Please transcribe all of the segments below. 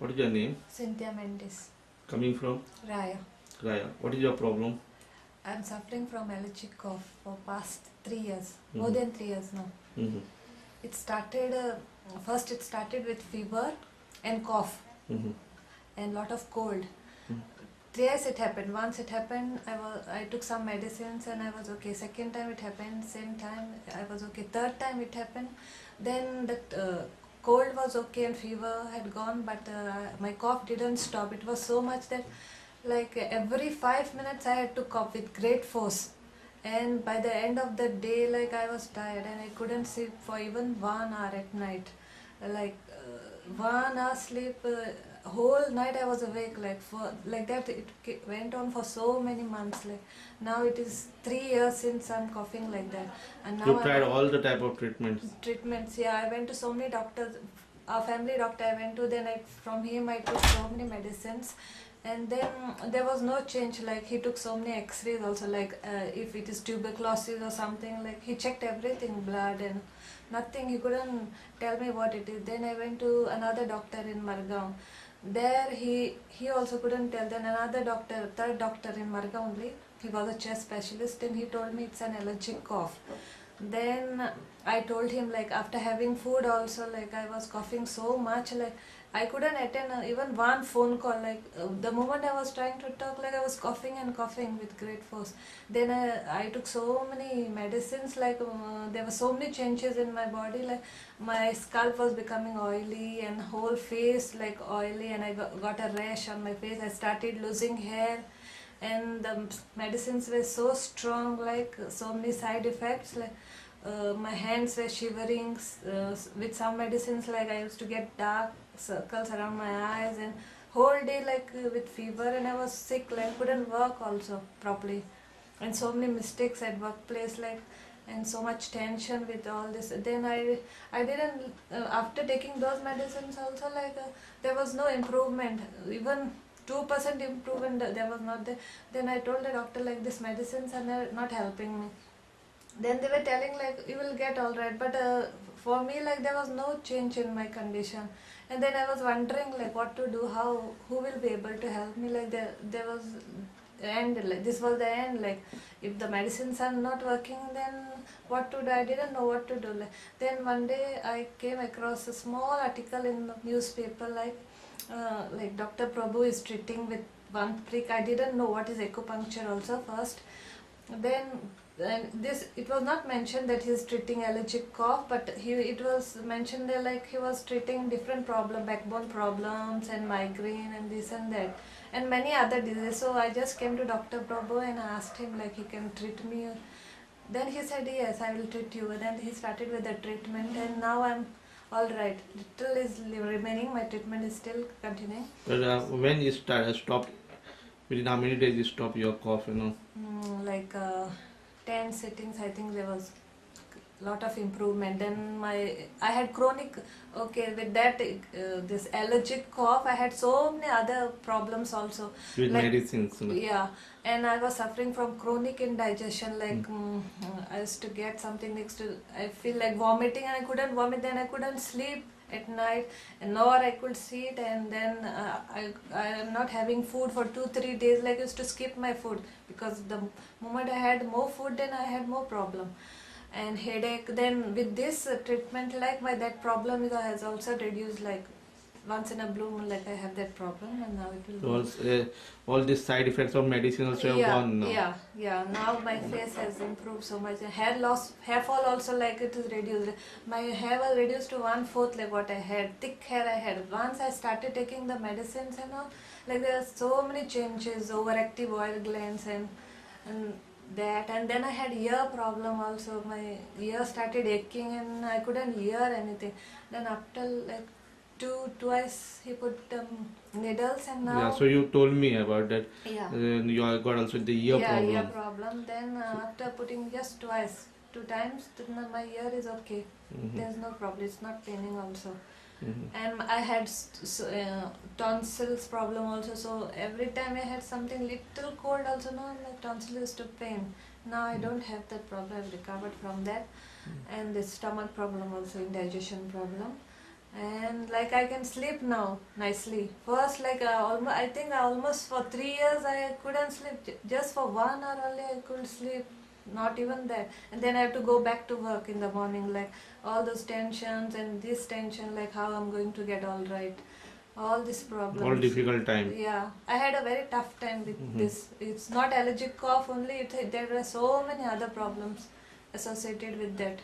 What is your name? Cynthia Mendes. Coming from? Raya. Raya. What is your problem? I'm suffering from allergic cough for past 3 years, more than 3 years now. Mm-hmm. It started, first it started with fever and cough Mm-hmm. and lot of cold. Mhm. Thrice it happened. Once it happened, I took some medicines and I was okay. Second time it happened, same time I was okay. Third time it happened, then that cold was okay and fever had gone, but my cough didn't stop. It was so much that like every 5 minutes I had to cough with great force. And by the end of the day, like I was tired and I couldn't sleep for even 1 hour at night. Like 1 hour sleep, whole night I was awake. Like for like that, went on for so many months. Like now it is 3 years since I'm coughing like that, and now You I tried all the type of treatments. treatments. Yeah, I went to so many doctors. Our family doctor I went to, then from him I took so many medicines, and then there was no change. Like he took so many x-rays also, like if it is tuberculosis or something, like he checked everything, blood and nothing. He couldn't tell me what it is. Then I went to another doctor in Margaon. There he also couldn't tell. Then another doctor, third doctor in Margaon only, he was a chest specialist, and he told me it's an allergic cough. Then I told him, like after having food also, like I was coughing so much, like I couldn't attend even one phone call. Like the moment I was trying to talk, like I was coughing and coughing with great force. Then I took so many medicines, like there were so many changes in my body. Like my scalp was becoming oily and whole face like oily, and I got a rash on my face. I started losing hair, and the medicines were so strong, like so many side effects. Like my hands were shivering with some medicines. Like I used to get dark circles around my eyes, and whole day like with fever, and I was sick, like couldn't work also properly, and so many mistakes at workplace, like, and so much tension with all this. Then I didn't after taking those medicines also, like there was no improvement, even 2% improvement there was not there. Then I told the doctor, like this medicines are not helping me. Then they were telling like you will get all right, but for me, like there was no change in my condition. And then I was wondering like what to do, who will be able to help me. Like there was end, like this was the end. Like if the medicines are not working, then what to do? I didn't know what to do. Then one day I came across a small article in the newspaper, like Dr. Prabhu is treating with one prick. I didn't know what is acupuncture also first. Then and this, it was not mentioned that he is treating allergic cough, but it was mentioned there like he was treating different problem, backbone problems and migraine and this and that, and many other diseases. So I just came to Dr. Prabhu and asked him like he can treat me. Then he said yes, I will treat you. And then he started with the treatment, and now I'm all right. Little is remaining. My treatment is still continuing. But when you stopped, within how many days you stopped your cough, Like 10 sittings, I think there was lot of improvement. Then I had chronic, okay, with that this allergic cough, I had so many other problems also with like medicines. yeah, and I was suffering from chronic indigestion. Like I used to get something next to, I feel like vomiting, and I couldn't vomit. Then I couldn't sleep at night, and nor I could sit. And then I am not having food for 2-3 days. Like I used to skip my food, because the moment I had more food, then I had more problem and headache. Then with this treatment, like my that problem has also reduced. Like once in a blue moon, like I have that problem, and now it will So all these side effects of medicine also have gone now. yeah. Now my face has improved so much. Hair loss, hair fall also, like it is reduced. My hair was reduced to 1/4 like what I had. Thick hair I had. Once I started taking the medicines and all, like there are so many changes, overactive oil glands and that. And then I had ear problem also. My ear started aching and I couldn't hear anything. Then after like twice he put needles, and now Yeah, so you told me about that. yeah. You got also the ear problem. Ear problem. Then after putting just twice, 2 times, then my ear is okay. There's no problem. It's not paining also. And I had tonsils problem also. So every time I had something little cold also, no, my tonsil used to pain. Now I don't have that problem. I've recovered from that. And the stomach problem also, indigestion problem. and like I can sleep now nicely. First, like I think I almost for 3 years I couldn't sleep. Just for 1 hour only I could sleep. Not even that. And then I have to go back to work in the morning. Like all those tensions and this tension, like how I'm going to get all right. All these problems. All difficult time. Yeah, I had a very tough time with this. It's not allergic cough only. There were so many other problems associated with that.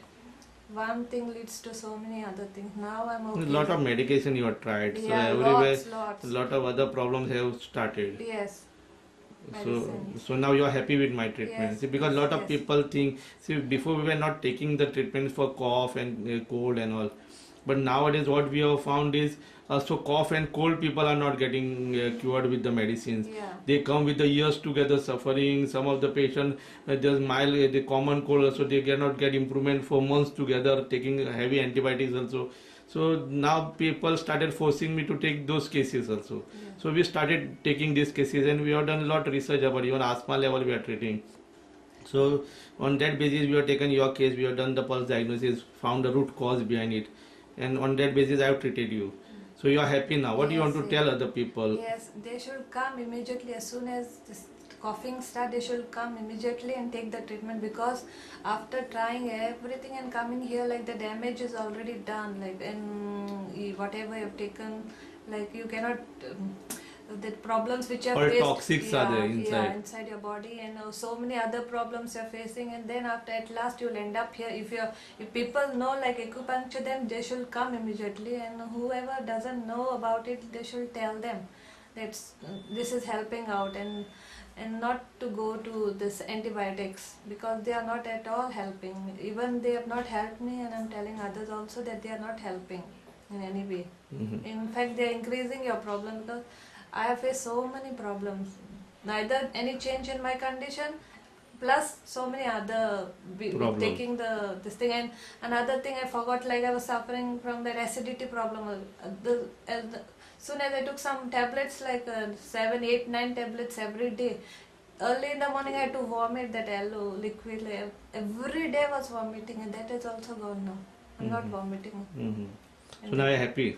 One thing leads to so many other things. Now I'm A okay. lot of medication you have tried, so Yeah, everywhere lots. a lot of other problems have started. Yes, So, medicines. so now you are happy with my treatment. Yes, See, because a lot of yes. people think, see, before we were not taking the treatment for cough and cold and all, but nowadays what we have found is also cough and cold people are not getting cured with the medicines. Yeah. They come with the years together suffering. Some of the patients just mild, the common cold also they cannot get improvement for months together taking heavy antibiotics also. So now people started forcing me to take those cases also. Yeah. So we started taking these cases and we have done a lot of research about even asthma level we are treating. So on that basis we have taken your case, we have done the pulse diagnosis, found the root cause behind it, and on that basis I have treated you. So you are happy now. What do you want to Yes, tell other people? Yes, they should come immediately as soon as this coughing start. They should come immediately and take the treatment, because after trying everything and coming here, like the damage is already done. Like, and whatever you've taken, like you cannot. The problems which are All faced, toxics are there inside. inside your body, and so many other problems you're facing, and then after at last you'll end up here. If people know like acupuncture, then they should come immediately, and whoever doesn't know about it, they should tell them that this is helping out, and not to go to this antibiotics, because they are not at all helping. Even they have not helped me, and I'm telling others also that they are not helping in any way. Mhm. In fact, they are increasing your problem, because I have faced so many problems. Neither any change in my condition, plus so many other Problem. taking this thing. And another thing I forgot, like I was suffering from that acidity problem. Soon as I took some tablets, like 7, 8, 9 tablets every day. Early in the morning I had to vomit that yellow liquid. Every day I was vomiting, and that is also gone now. I'm not vomiting. Mhm. So And now you're happy.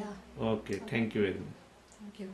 yeah, Okay, thank you very much. thank you.